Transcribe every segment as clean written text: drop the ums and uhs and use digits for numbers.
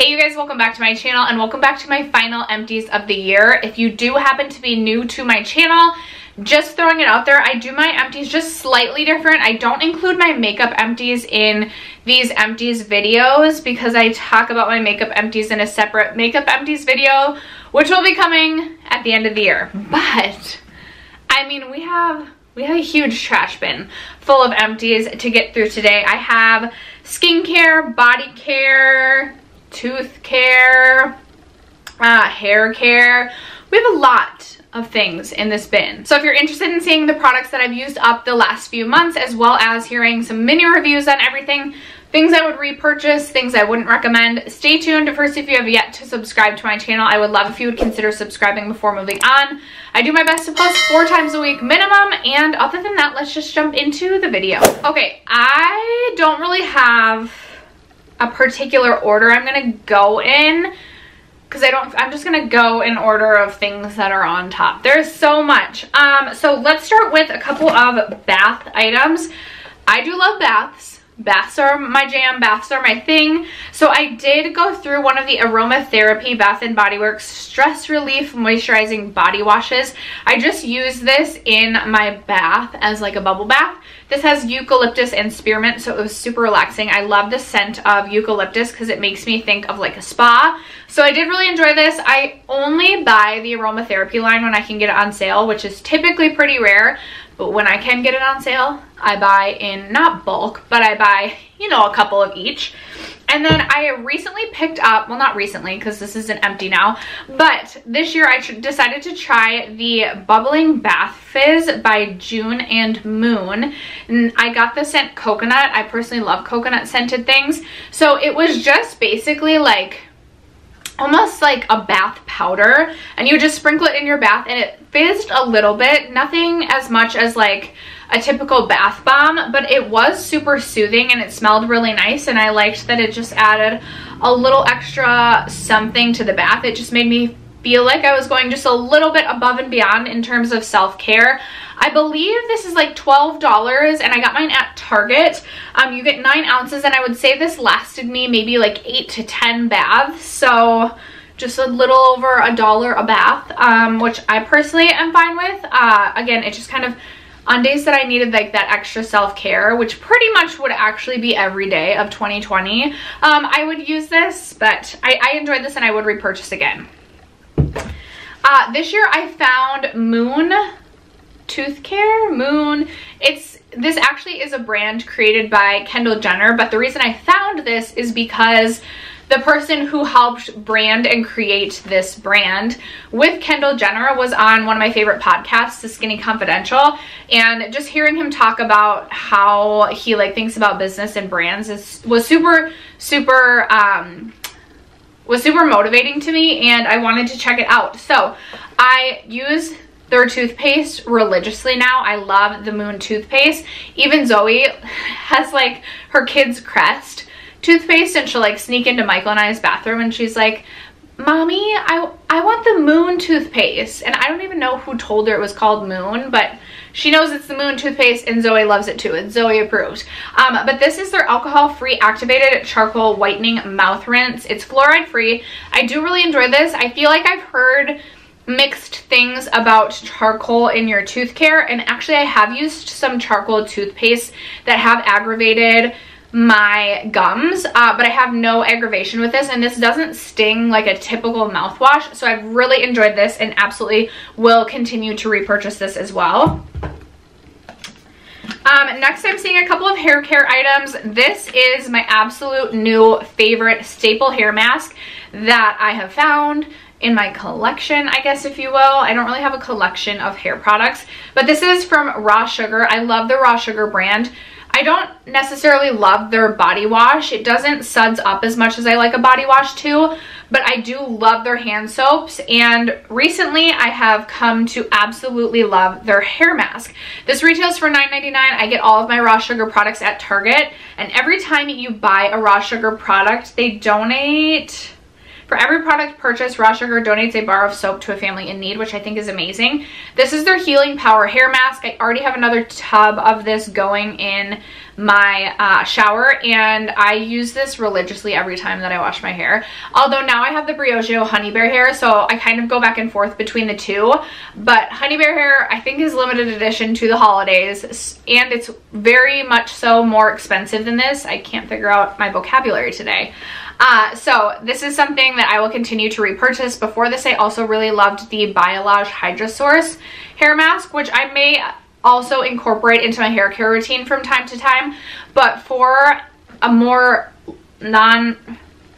Hey you guys, welcome back to my channel and welcome back to my final empties of the year. If you do happen to be new to my channel, just throwing it out there, I do my empties just slightly different. I don't include my makeup empties in these empties videos because I talk about my makeup empties in a separate makeup empties video, which will be coming at the end of the year. But I mean, we have a huge trash bin full of empties to get through today. I have skincare, body care, tooth care, hair care. We have a lot of things in this bin. So if you're interested in seeing the products that I've used up the last few months, as well as hearing some mini reviews on everything, things I would repurchase, things I wouldn't recommend, stay tuned. First, if you have yet to subscribe to my channel, I would love if you would consider subscribing before moving on. I do my best to post 4 times a week minimum, and other than that, let's just jump into the video. Okay, I don't really have a particular order I'm gonna go in because I'm just gonna go in order of things that are on top. There's so much. So let's start with a couple of bath items. I do love baths. Baths are my jam, baths are my thing. So I did go through one of the aromatherapy Bath & Body Works stress relief moisturizing body washes. I just use this in my bath as like a bubble bath. This has eucalyptus and spearmint, so it was super relaxing. I love the scent of eucalyptus because it makes me think of like a spa. So I did really enjoy this. I only buy the aromatherapy line when I can get it on sale, which is typically pretty rare. But when I can get it on sale, I buy in, not bulk, but I buy, you know, a couple of each. And then I recently picked up, well, not recently because this isn't empty now, but this year I decided to try the Bubbling Bath Fizz by June and Moon. And I got the scent coconut. I personally love coconut scented things. So it was just basically like, almost like a bath powder, and you just sprinkle it in your bath and it fizzed a little bit, nothing as much as like a typical bath bomb, but it was super soothing and it smelled really nice, and I liked that it just added a little extra something to the bath. It just made me feel like I was going just a little bit above and beyond in terms of self-care. I believe this is like $12 and I got mine at Target. You get 9 ounces, and I would say this lasted me maybe like 8 to 10 baths. So just a little over $1 a bath, which I personally am fine with. Again, it just kind of, on days that I needed like that extra self-care, which pretty much would actually be every day of 2020, I would use this, but I enjoyed this and I would repurchase again. This year I found Moon Tooth Care. Moon. This actually is a brand created by Kendall Jenner, but the reason I found this is because the person who helped brand and create this brand with Kendall Jenner was on one of my favorite podcasts, The Skinny Confidential, and just hearing him talk about how he like thinks about business and brands was super motivating to me, and I wanted to check it out. So I use their toothpaste religiously now. I love the Moon toothpaste. Even Zoe has like her Kids Crest toothpaste, and she'll like sneak into Michael and I's bathroom and she's like, "Mommy, I want the Moon toothpaste." And I don't even know who told her it was called Moon, but she knows it's the Moon toothpaste and Zoe loves it too. It's Zoe approved. But this is their alcohol-free activated charcoal whitening mouth rinse. It's fluoride-free. I do really enjoy this. I feel like I've heard mixed things about charcoal in your tooth care, and actually I have used some charcoal toothpaste that have aggravated my gums, but I have no aggravation with this, and this doesn't sting like a typical mouthwash, so I've really enjoyed this and absolutely will continue to repurchase this as well. Next, I'm seeing a couple of hair care items. This is my absolute new favorite staple hair mask that I have found in my collection, I guess, if you will. I don't really have a collection of hair products, but this is from Raw Sugar. I love the Raw Sugar brand. I don't necessarily love their body wash. It doesn't suds up as much as I like a body wash too, but I do love their hand soaps, and recently I have come to absolutely love their hair mask. This retails for $9.99. I get all of my Raw Sugar products at Target, and every time you buy a Raw Sugar product, they donate For every product purchased, Raw Sugar donates a bar of soap to a family in need, which I think is amazing. This is their Healing Power Hair Mask. I already have another tub of this going in my shower, and I use this religiously every time that I wash my hair. Although now I have the Briogeo Honey Bear hair, so I kind of go back and forth between the two. But Honey Bear hair I think is limited edition to the holidays, and it's very much so more expensive than this. I can't figure out my vocabulary today. So this is something that I will continue to repurchase. Before this, I also really loved the Biolage Hydra Source hair mask, which I may also incorporate into my hair care routine from time to time. But for a more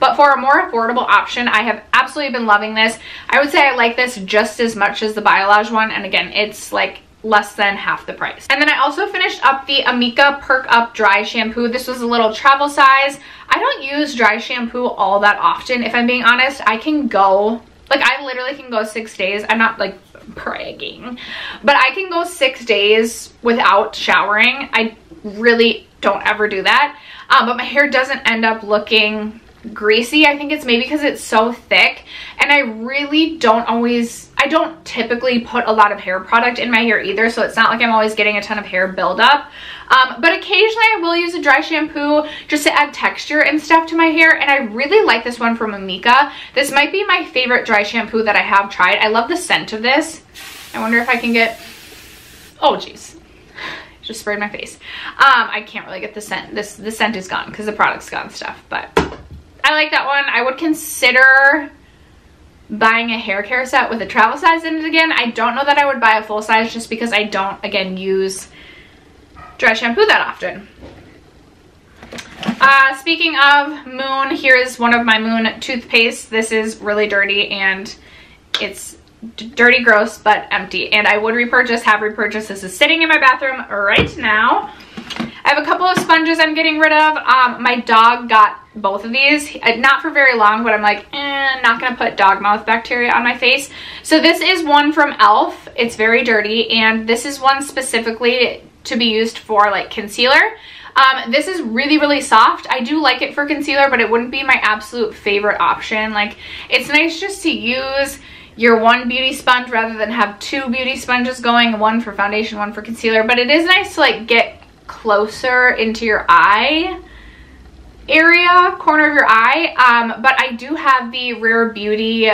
affordable option, I have absolutely been loving this. I would say I like this just as much as the Biolage one, and again, it's like less than half the price. And then I also finished up the Amika Perk Up Dry Shampoo. This was a little travel size. I don't use dry shampoo all that often, if I'm being honest. I can go, like, I literally can go 6 days. I'm not like bragging, but I can go 6 days without showering. I really don't ever do that. But my hair doesn't end up looking greasy. I think it's maybe because it's so thick, and I really don't typically put a lot of hair product in my hair either, so it's not like I'm always getting a ton of hair buildup. But occasionally I will use a dry shampoo just to add texture and stuff to my hair, and I really like this one from Amika. This might be my favorite dry shampoo that I have tried. I love the scent of this. I wonder if I can get, oh geez, just sprayed my face. I can't really get the scent. The scent is gone because the product's gone stuff, but I like that one. I would consider buying a hair care set with a travel size in it again. I don't know that I would buy a full size just because I don't, again, use dry shampoo that often. Speaking of Moon, here's one of my Moon toothpastes. This is really dirty, and it's dirty, gross, but empty. And I would have repurchased. This is sitting in my bathroom right now. I have a couple of sponges I'm getting rid of. My dog got both of these, not for very long, but I'm like, not gonna put dog mouth bacteria on my face. So this is one from e.l.f. It's very dirty, and this is one specifically to be used for like concealer. This is really, really soft. I do like it for concealer, but it wouldn't be my absolute favorite option. Like, it's nice just to use your one beauty sponge rather than have two beauty sponges going, one for foundation, one for concealer. But it is nice to like get closer into your eye area, corner of your eye. But I do have the Rare Beauty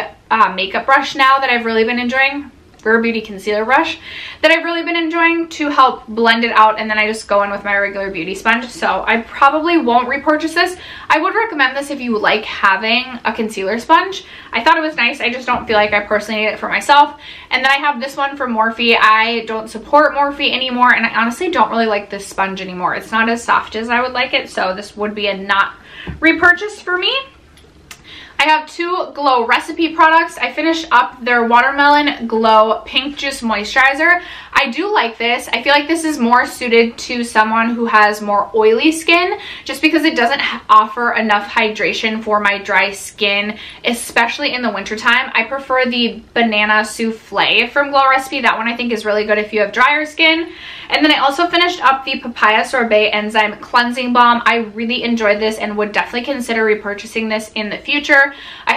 makeup brush now that I've really been enjoying. Rare Beauty concealer brush that I've really been enjoying to help blend it out, and then I just go in with my regular beauty sponge. So I probably won't repurchase this. I would recommend this if you like having a concealer sponge. I thought it was nice. I just don't feel like I personally need it for myself. And then I have this one from Morphe. I don't support Morphe anymore, and I honestly don't really like this sponge anymore. It's not as soft as I would like it, so this would be a not repurchase for me. I have two Glow Recipe products. I finished up their Watermelon Glow Pink Juice Moisturizer. I do like this. I feel like this is more suited to someone who has more oily skin, just because it doesn't offer enough hydration for my dry skin, especially in the wintertime. I prefer the Banana Souffle from Glow Recipe. That one I think is really good if you have drier skin. And then I also finished up the Papaya Sorbet Enzyme Cleansing Balm. I really enjoyed this and would definitely consider repurchasing this in the future. I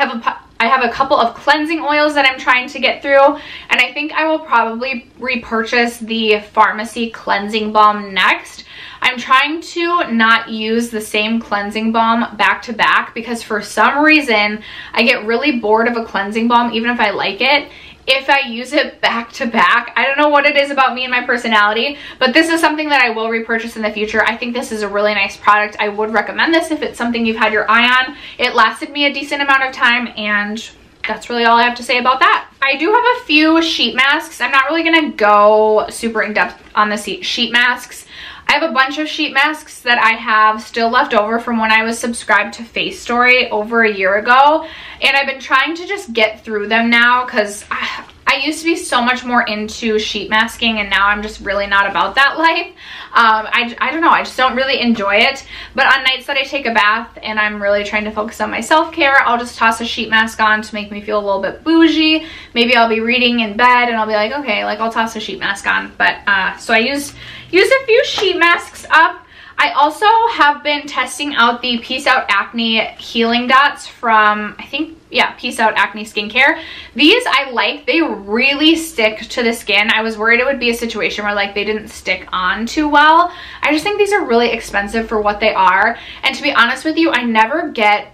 have a couple of cleansing oils that I'm trying to get through, and I think I will probably repurchase the Pharmacy Cleansing Balm next. I'm trying to not use the same cleansing balm back to back because for some reason I get really bored of a cleansing balm even if I like it. If I use it back to back, I don't know what it is about me and my personality, but this is something that I will repurchase in the future. I think this is a really nice product. I would recommend this if it's something you've had your eye on. It lasted me a decent amount of time, and that's really all I have to say about that. I do have a few sheet masks. I'm not really gonna go super in depth on the sheet masks. I have a bunch of sheet masks that I have still left over from when I was subscribed to Face Story over a year ago, and I've been trying to just get through them now because I used to be so much more into sheet masking, and now I'm just really not about that life. I don't know, I just don't really enjoy it. But on nights that I take a bath and I'm really trying to focus on my self-care, I'll just toss a sheet mask on to make me feel a little bit bougie. Maybe I'll be reading in bed and I'll be like, okay, like I'll toss a sheet mask on. But so I used a few sheet masks up. I also have been testing out the Peace Out Acne Healing Dots from, I think, yeah, Peace Out Acne Skincare. These I like. They really stick to the skin. I was worried it would be a situation where like they didn't stick on too well. I just think these are really expensive for what they are. And to be honest with you, I never get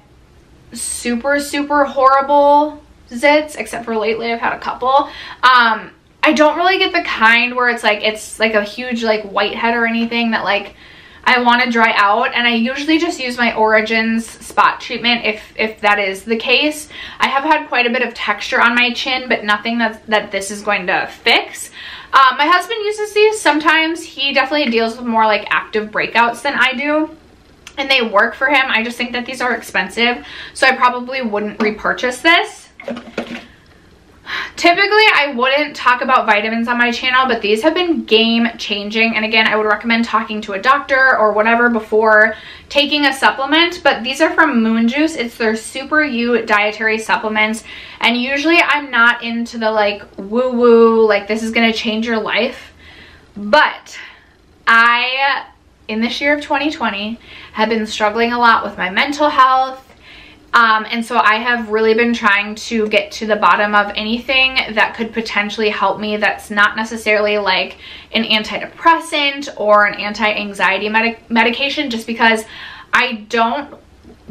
super horrible zits, except for lately I've had a couple. I don't really get the kind where it's like a huge like whitehead or anything that like I want to dry out, and I usually just use my Origins spot treatment if that is the case. I have had quite a bit of texture on my chin, but nothing that this is going to fix. My husband uses these sometimes. He definitely deals with more like active breakouts than I do, and they work for him. I just think that these are expensive, so I probably wouldn't repurchase this. Typically, I wouldn't talk about vitamins on my channel, but these have been game changing. And again, I would recommend talking to a doctor or whatever before taking a supplement. But these are from Moon Juice. It's their Super U dietary supplements. And usually I'm not into the like woo-woo, like this is going to change your life. But in this year of 2020, have been struggling a lot with my mental health. And so I have really been trying to get to the bottom of anything that could potentially help me that's not necessarily like an antidepressant or an anti-anxiety medication, just because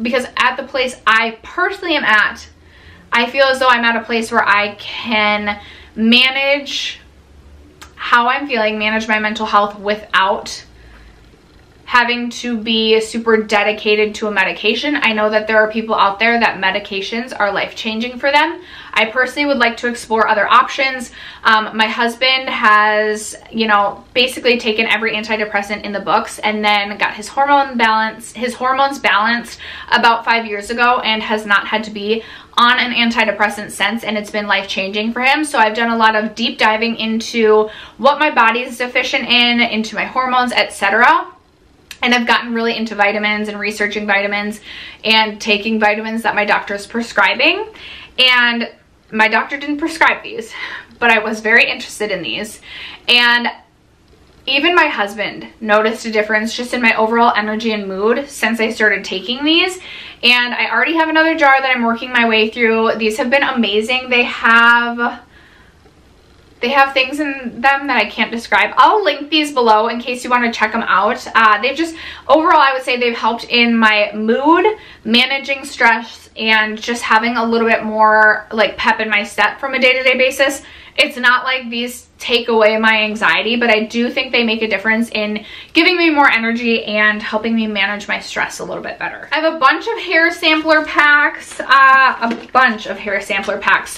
because at the place I personally am at, I feel as though I'm at a place where I can manage how I'm feeling, manage my mental health without having to be super dedicated to a medication. I know that there are people out there that medications are life-changing for them. I personally would like to explore other options. My husband has, you know, basically taken every antidepressant in the books and then got his hormones balanced about 5 years ago and has not had to be on an antidepressant since, and it's been life-changing for him. So I've done a lot of deep diving into what my body is deficient in, into my hormones, etc. And I've gotten really into vitamins and researching vitamins and taking vitamins that my doctor is prescribing. And my doctor didn't prescribe these, but I was very interested in these. And even my husband noticed a difference just in my overall energy and mood since I started taking these. And I already have another jar that I'm working my way through. These have been amazing. They have things in them that I can't describe. I'll link these below in case you want to check them out. They've just, overall, I would say they've helped in my mood, managing stress, and just having a little bit more like pep in my step from a day-to-day basis. It's not like these take away my anxiety, but I do think they make a difference in giving me more energy and helping me manage my stress a little bit better. I have a bunch of hair sampler packs, So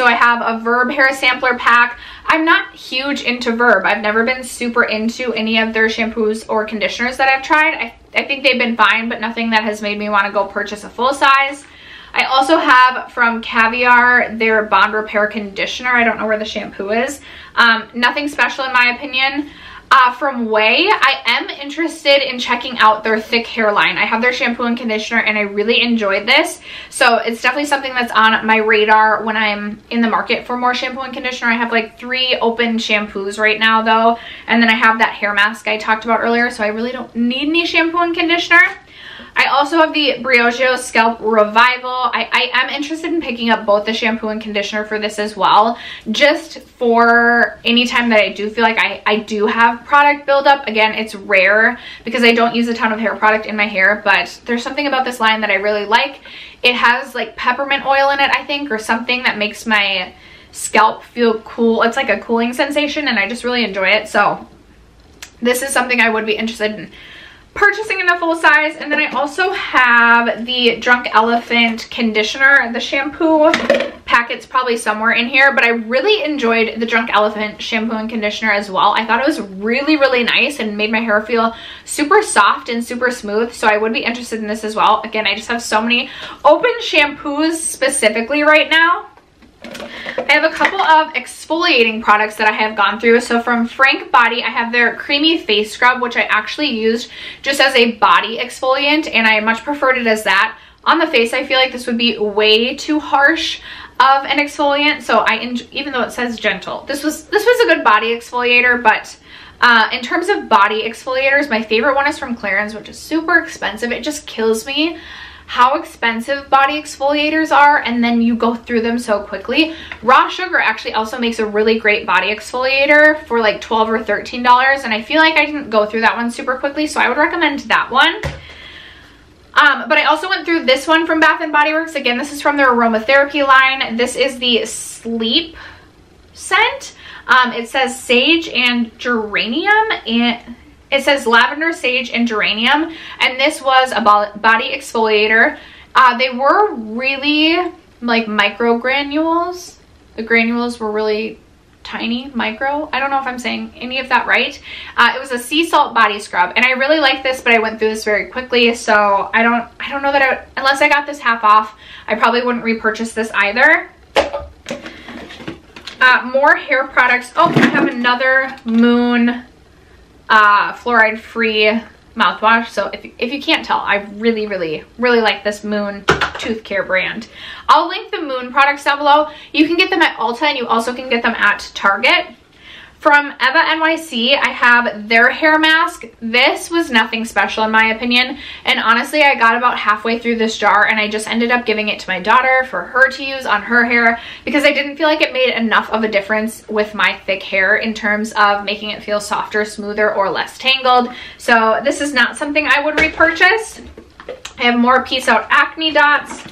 I have a Verb hair sampler pack. I'm not huge into Verb. I've never been super into any of their shampoos or conditioners that I've tried. I think they've been fine, but nothing that has made me want to go purchase a full size. I also have from Caviar their Bond Repair Conditioner. I don't know where the shampoo is. Nothing special in my opinion. From Way, I am interested in checking out their thick hairline. I have their shampoo and conditioner and I really enjoyed this. So it's definitely something that's on my radar when I'm in the market for more shampoo and conditioner. I have like 3 open shampoos right now though. And then I have that hair mask I talked about earlier. So I really don't need any shampoo and conditioner. I also have the Briogeo Scalp Revival. I am interested in picking up both the shampoo and conditioner for this as well, just for any time that I do feel like I do have product buildup. Again, it's rare because I don't use a ton of hair product in my hair, but there's something about this line that I really like. It has like peppermint oil in it, I think, or something that makes my scalp feel cool. It's like a cooling sensation and I just really enjoy it. So this is something I would be interested in purchasing in a full size. And then I also have the Drunk Elephant conditioner. The shampoo packet's probably somewhere in here, but I really enjoyed the Drunk Elephant shampoo and conditioner as well. I thought it was really nice and made my hair feel super soft and super smooth, so I would be interested in this as well. Again, I just have so many open shampoos specifically right now. I have a couple of exfoliating products that I have gone through. So from Frank Body, I have their creamy face scrub, which I actually used just as a body exfoliant, and I much preferred it as that. On the face, I feel like this would be way too harsh of an exfoliant, so even though it says gentle, this was a good body exfoliator, but In terms of body exfoliators, my favorite one is from Clarins, which is super expensive. It just kills me how expensive body exfoliators are, and then you go through them so quickly. Raw Sugar actually also makes a really great body exfoliator for like $12 or $13, and I feel like I didn't go through that one super quickly, so I would recommend that one. But I also went through this one from Bath & Body Works. Again, this is from their aromatherapy line. This is the Sleep scent. It says sage and geranium, and it says lavender, sage, and geranium, and this was a body exfoliator. They were really like micro granules. The granules were really tiny, micro. I don't know if I'm saying any of that right. It was a sea salt body scrub, and I really like this, but I went through this very quickly, so I don't know that unless I got this half off, I probably wouldn't repurchase this either. More hair products. Oh, I have another Moon fluoride free mouthwash. So if you can't tell, I really like this Moon tooth care brand. I'll link the Moon products down below. You can get them at Ulta, and you also can get them at Target. From Eva NYC, I have their hair mask. This was nothing special in my opinion, and honestly I got about halfway through this jar and I just ended up giving it to my daughter for her to use on her hair because I didn't feel like it made enough of a difference with my thick hair in terms of making it feel softer, smoother, or less tangled. So this is not something I would repurchase. I have more Peace Out acne dots.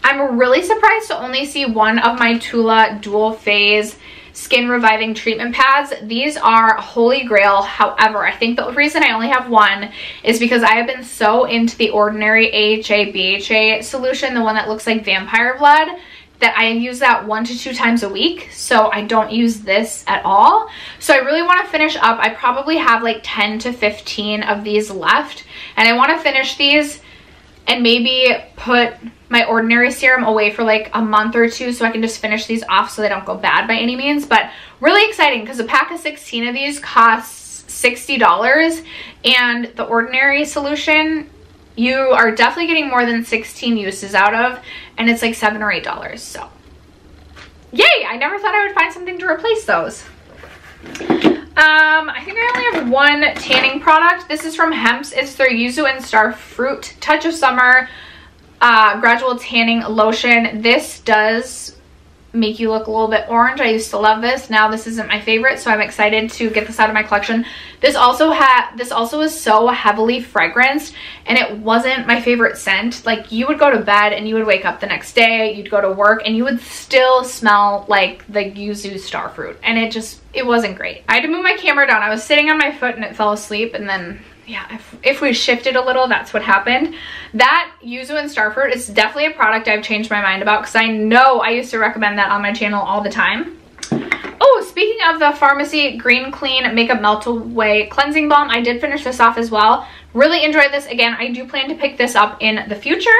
I'm really surprised to only see one of my Tula dual phase skin reviving treatment pads. These are holy grail. However, I think the reason I only have one is because I have been so into the Ordinary AHA BHA solution, the one that looks like vampire blood, that I use that 1 to 2 times a week. So I don't use this at all. So I really want to finish up. I probably have like 10 to 15 of these left, and I want to finish these and maybe put my Ordinary serum away for like a month or 2 so I can just finish these off so they don't go bad by any means. But really exciting because a pack of 16 of these costs $60, and the Ordinary solution you are definitely getting more than 16 uses out of, and it's like $7 or $8. So yay, I never thought I would find something to replace those. I think I only have one tanning product. This is from Hemp's. It's their Yuzu and Star Fruit Touch of Summer Gradual Tanning Lotion. This does make you look a little bit orange. I used to love this. Now this isn't my favorite, so I'm excited to get this out of my collection. This also is so heavily fragranced, and it wasn't my favorite scent. Like, you would go to bed and you would wake up the next day, you'd go to work, and you would still smell like the Yuzu Starfruit, and it wasn't great. I had to move my camera down. I was sitting on my foot and it fell asleep, and then yeah, if we shifted a little, that's what happened. That Yuzu and Starfruit is definitely a product I've changed my mind about because I know I used to recommend that on my channel all the time. Oh, speaking of the Pharmacy Green Clean Makeup Melt Away Cleansing Balm, I did finish this off as well. Really enjoyed this. Again, I do plan to pick this up in the future.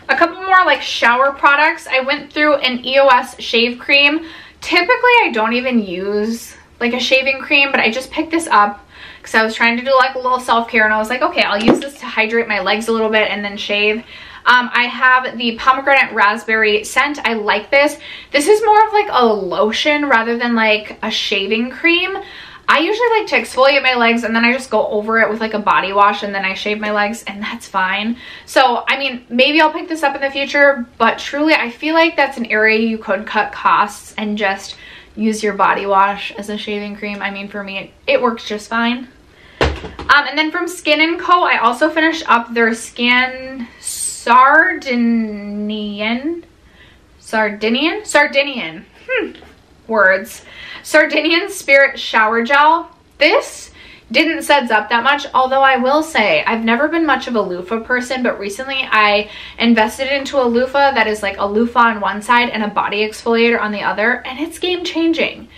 A couple more like shower products. I went through an EOS shave cream. Typically, I don't even use like a shaving cream, but I just picked this up because I was trying to do like a little self-care, and I was like, okay, I'll use this to hydrate my legs a little bit and then shave. I have the pomegranate raspberry scent. I like this. This is more of like a lotion rather than like a shaving cream. I usually like to exfoliate my legs and then I just go over it with like a body wash and then I shave my legs, and that's fine. So, I mean, maybe I'll pick this up in the future, but truly I feel like that's an area you could cut costs and just use your body wash as a shaving cream. I mean, for me, it works just fine. And then from Skin & Co, I also finished up their Sardinian Spirit Shower Gel. This didn't suds up that much, although I will say I've never been much of a loofah person, but recently I invested into a loofah that is like a loofah on one side and a body exfoliator on the other, and it's game changing.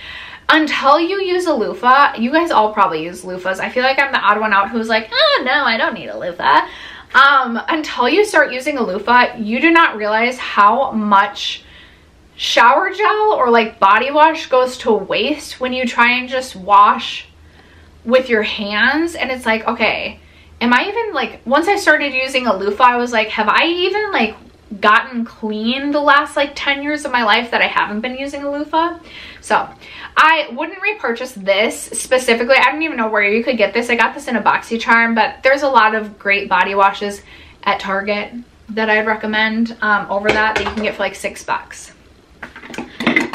Until you use a loofah, you guys all probably use loofahs. I feel like I'm the odd one out who's like, oh no, I don't need a loofah. Until you start using a loofah, you do not realize how much shower gel or like body wash goes to waste when you try and just wash with your hands. And it's like, okay, am I even like, once I started using a loofah, I was like, have I even like gotten clean the last like 10 years of my life that I haven't been using a loofah. So I wouldn't repurchase this specifically. I don't even know where you could get this. I got this in a BoxyCharm, but there's a lot of great body washes at Target that I'd recommend over that you can get for like $6.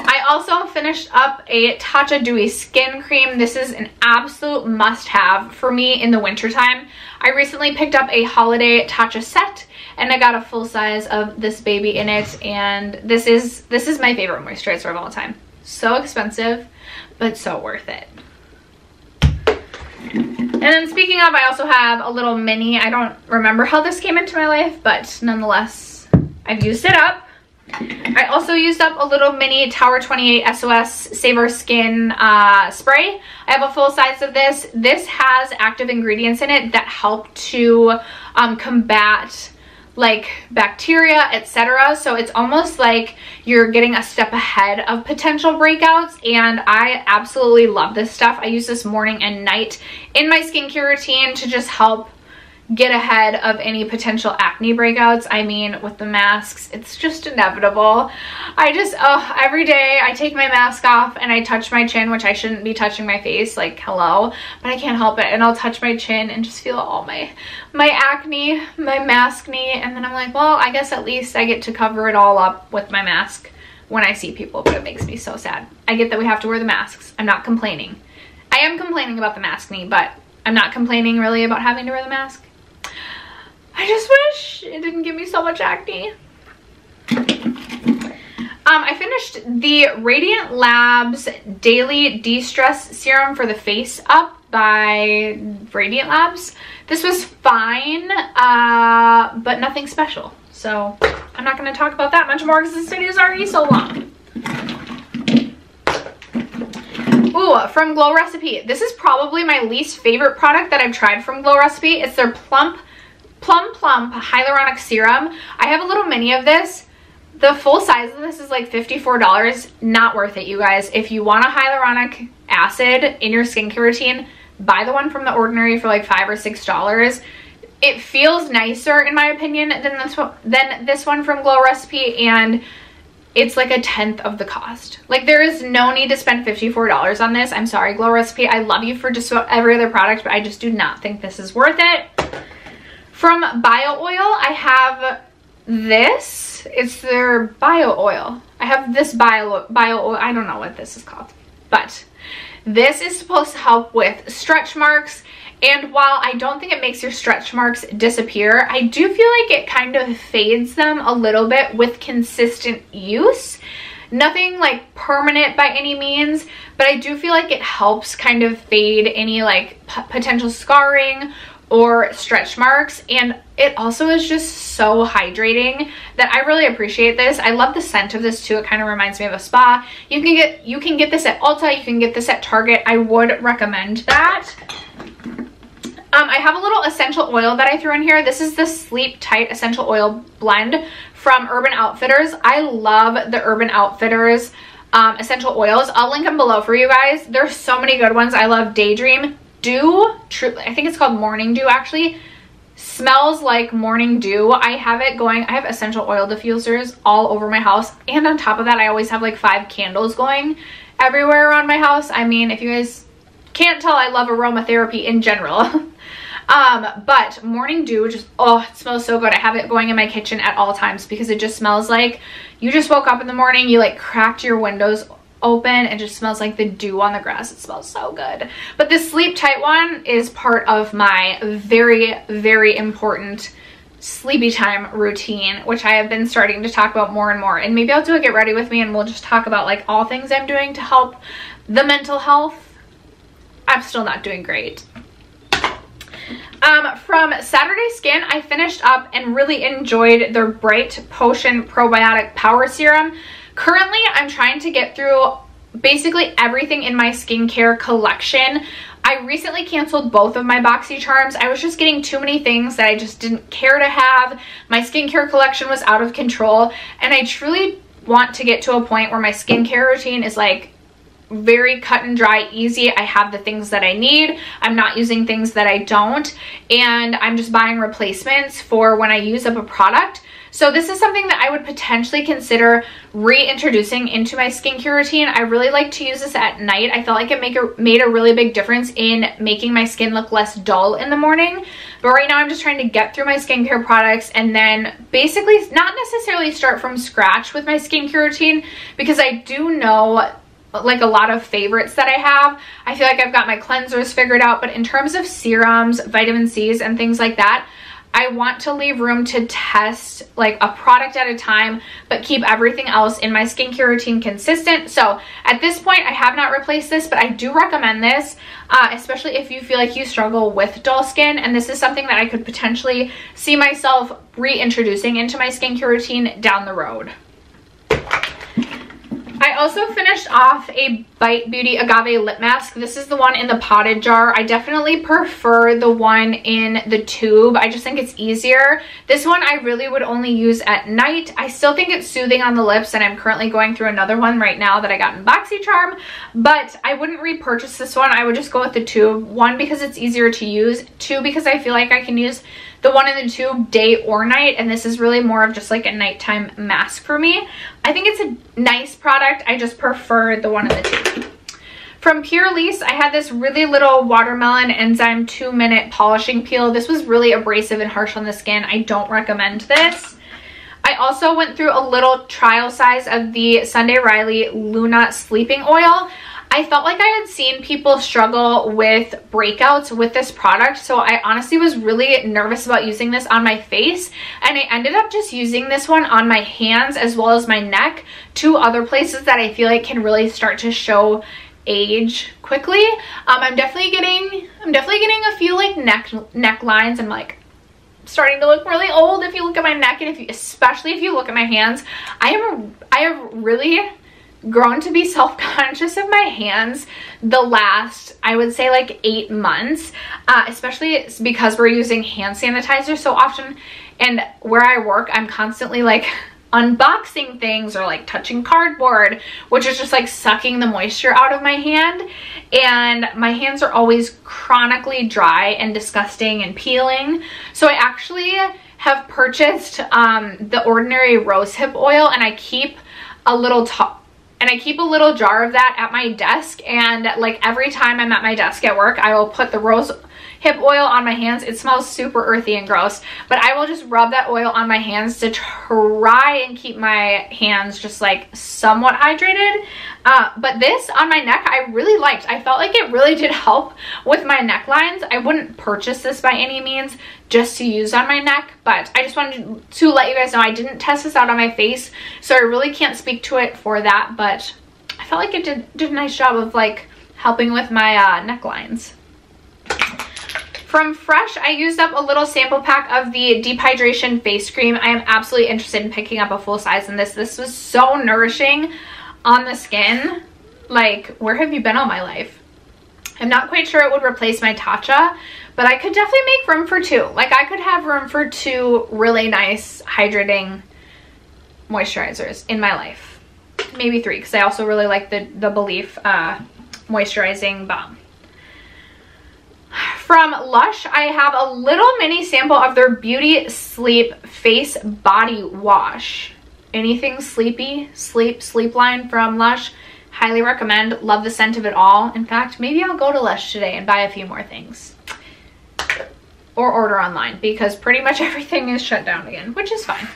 I also finished up a Tatcha Dewy Skin Cream. This is an absolute must-have for me in the wintertime. I recently picked up a holiday Tatcha set, and I got a full size of this baby in it, and this is my favorite moisturizer of all time. So expensive, but so worth it. And then speaking of, I also have a little mini. I don't remember how this came into my life, but nonetheless, I've used it up. I also used up a little mini Tower 28 SOS Save Our Skin spray. I have a full size of this. This has active ingredients in it that help to combat like bacteria, etc. So it's almost like you're getting a step ahead of potential breakouts, and I absolutely love this stuff. I use this morning and night in my skincare routine to just help get ahead of any potential acne breakouts. I mean, with the masks, it's just inevitable. Every day I take my mask off and I touch my chin, which I shouldn't be touching my face, like hello, but I can't help it. And I'll touch my chin and just feel all my acne, my maskne, and then I'm like, well, I guess at least I get to cover it all up with my mask when I see people, but it makes me so sad. I get that we have to wear the masks. I'm not complaining. I am complaining about the maskne, but I'm not complaining really about having to wear the mask. I just wish it didn't give me so much acne. I finished the Radiant Labs Daily De-Stress Serum for the Face Up by Radiant Labs. This was fine, but nothing special. So I'm not going to talk about that much more because this video is already so long. Ooh, from Glow Recipe. This is probably my least favorite product that I've tried from Glow Recipe. It's their Plump Hyaluronic Serum. I have a little mini of this. The full size of this is like $54. Not worth it, you guys. If you want a hyaluronic acid in your skincare routine, buy the one from The Ordinary for like $5 or $6. It feels nicer, in my opinion, than this one from Glow Recipe, and it's like 1/10 of the cost. Like, there is no need to spend $54 on this. I'm sorry, Glow Recipe. I love you for just about every other product, but I just do not think this is worth it. From Bio Oil, I have this. It's their Bio Oil. I have this Bio Oil. I don't know what this is called, but this is supposed to help with stretch marks. And while I don't think it makes your stretch marks disappear, I do feel like it kind of fades them a little bit with consistent use. Nothing like permanent by any means, but I do feel like it helps kind of fade any like potential scarring or stretch marks, and it also is just so hydrating that I really appreciate this. I love the scent of this too. It kind of reminds me of a spa. You can get this at Ulta, you can get this at Target. I would recommend that. I have a little essential oil that I threw in here. This is the Sleep Tight Essential Oil Blend from Urban Outfitters. I love the Urban Outfitters essential oils. I'll link them below for you guys. There's so many good ones. I love Daydream. Dew, I think it's called Morning Dew actually, smells like morning dew. I have it going, I have essential oil diffusers all over my house, and on top of that I always have like 5 candles going everywhere around my house. I mean, if you guys can't tell, I love aromatherapy in general. But Morning Dew just, oh, it smells so good. I have it going in my kitchen at all times because it just smells like you just woke up in the morning, you like cracked your windows open, it just smells like the dew on the grass. It smells so good. But this Sleep Tight one is part of my very, very important sleepy time routine, which I have been starting to talk about more and more. And maybe I'll do a get ready with me and we'll just talk about like all things I'm doing to help the mental health. I'm still not doing great. From Saturday Skin, I finished up and really enjoyed their Bright Potion Probiotic Power Serum. Currently, I'm trying to get through basically everything in my skincare collection. I recently canceled both of my BoxyCharms. I was just getting too many things that I just didn't care to have. My skincare collection was out of control, and I truly want to get to a point where my skincare routine is like very cut and dry, easy. I have the things that I need. I'm not using things that I don't, and I'm just buying replacements for when I use up a product. So this is something that I would potentially consider reintroducing into my skincare routine. I really like to use this at night. I felt like it made a really big difference in making my skin look less dull in the morning. But right now I'm just trying to get through my skincare products and then basically not necessarily start from scratch with my skincare routine, because I do know like a lot of favorites that I have. I feel like I've got my cleansers figured out, but in terms of serums, vitamin C's, and things like that, I want to leave room to test like a product at a time, but keep everything else in my skincare routine consistent. So at this point, I have not replaced this, but I do recommend this, especially if you feel like you struggle with dull skin. And this is something that I could potentially see myself reintroducing into my skincare routine down the road. I also finished off a Bite Beauty Agave Lip Mask. This is the one in the potted jar. I definitely prefer the one in the tube. I just think it's easier. This one I really would only use at night. I still think it's soothing on the lips, and I'm currently going through another one right now that I got in BoxyCharm, but I wouldn't repurchase this one. I would just go with the tube. One, because it's easier to use. Two, because I feel like I can use the one in the tube day or night, and this is really more of just like a nighttime mask for me. I think it's a nice product. I just prefer the one in the tube. From Pure Lease, I had this really little watermelon enzyme 2-minute polishing peel. This was really abrasive and harsh on the skin. I don't recommend this. I also went through a little trial size of the Sunday Riley Luna Sleeping Oil. I felt like I had seen people struggle with breakouts with this product, so I honestly was really nervous about using this on my face, and I ended up just using this one on my hands as well as my neck, two other places that I feel like can really start to show age quickly. I'm definitely getting a few like necklines. I'm like starting to look really old if you look at my neck, and especially if you look at my hands. I have really grown to be self-conscious of my hands the last, I would say, like 8 months, especially because we're using hand sanitizer so often, and where I work I'm constantly like unboxing things or like touching cardboard, which is just like sucking the moisture out of my hand, and my hands are always chronically dry and disgusting and peeling. So I actually have purchased the Ordinary Rosehip oil, and I keep a little jar of that at my desk, and like every time I'm at my desk at work, I will put the rose hip oil on my hands. It smells super earthy and gross, but I will just rub that oil on my hands to try and keep my hands just like somewhat hydrated. But this on my neck I really liked. I felt like it really did help with my necklines. I wouldn't purchase this by any means just to use on my neck, but I just wanted to let you guys know I didn't test this out on my face, so I really can't speak to it for that, but I felt like it did a nice job of like helping with my necklines. From Fresh, I used up a little sample pack of the Deep Hydration Face Cream. I am absolutely interested in picking up a full size in this. This was so nourishing on the skin. Like, where have you been all my life? I'm not quite sure it would replace my Tatcha, but I could definitely make room for two. Like, I could have room for two really nice hydrating moisturizers in my life. Maybe three, because I also really like the Belief moisturizing balm. From Lush, I have a little mini sample of their Beauty Sleep Face Body Wash. Anything sleepy, sleep line from Lush. Highly recommend. Love the scent of it all. In fact, maybe I'll go to Lush today and buy a few more things. Or order online, because pretty much everything is shut down again, which is fine.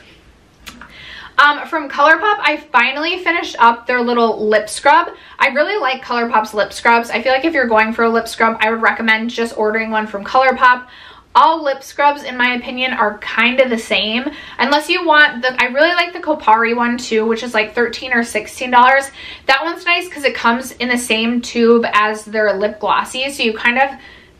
From ColourPop, I finally finished up their little lip scrub. I really like ColourPop's lip scrubs. I feel like if you're going for a lip scrub, I would recommend just ordering one from ColourPop. All lip scrubs, in my opinion, are kind of the same. Unless you want I really like the Kopari one too, which is like $13 or $16. That one's nice because it comes in the same tube as their lip glossy. So you kind of,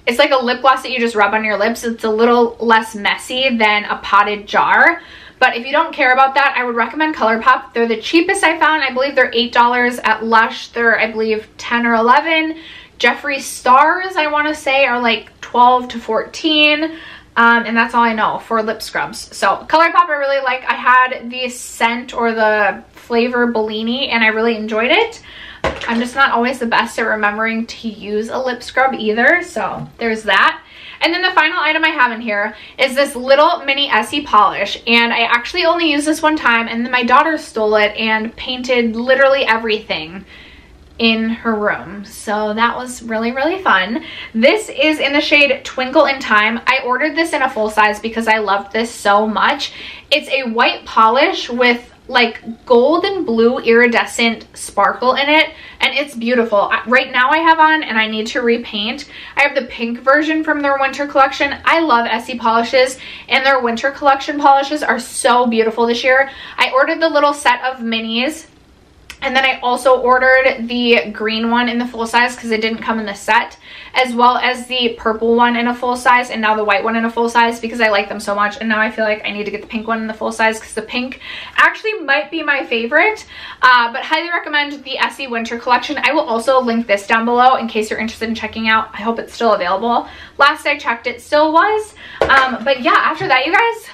it's like a lip gloss that you just rub on your lips. It's a little less messy than a potted jar. But if you don't care about that, I would recommend ColourPop. They're the cheapest I found. I believe they're $8 at Lush. They're, I believe, 10 or 11. Jeffree Stars, I want to say, are like 12 to 14. And that's all I know for lip scrubs. So ColourPop I really like. I had the scent or the flavor Bellini, and I really enjoyed it. I'm just not always the best at remembering to use a lip scrub either. So there's that. And then the final item I have in here is this little mini Essie polish, and I actually only used this one time, and then my daughter stole it and painted literally everything in her room. So that was really, really fun. This is in the shade Twinkle in Time. I ordered this in a full size because I loved this so much. It's a white polish with like gold and blue iridescent sparkle in it, and it's beautiful. Right now I have on, and I need to repaint, I have the pink version from their winter collection. I love Essie polishes, and their winter collection polishes are so beautiful this year. I ordered the little set of minis, and then I also ordered the green one in the full size because it didn't come in the set, as well as the purple one in a full size, and now the white one in a full size because I like them so much. And now I feel like I need to get the pink one in the full size because the pink actually might be my favorite. But highly recommend the Essie Winter Collection. I will also link this down below in case you're interested in checking out. I hope it's still available. Last I checked, it still was. But yeah, after that, you guys,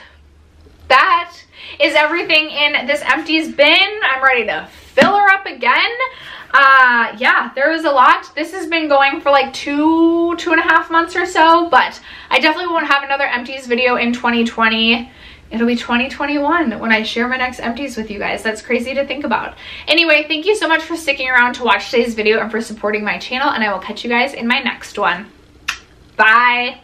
that is everything in this Empties bin. I'm ready to fill her up again. Yeah, there was a lot. This has been going for like two and a half months or so, but I definitely won't have another Empties video in 2020. It'll be 2021 when I share my next Empties with you guys. That's crazy to think about. Anyway, thank you so much for sticking around to watch today's video and for supporting my channel, and I will catch you guys in my next one. Bye.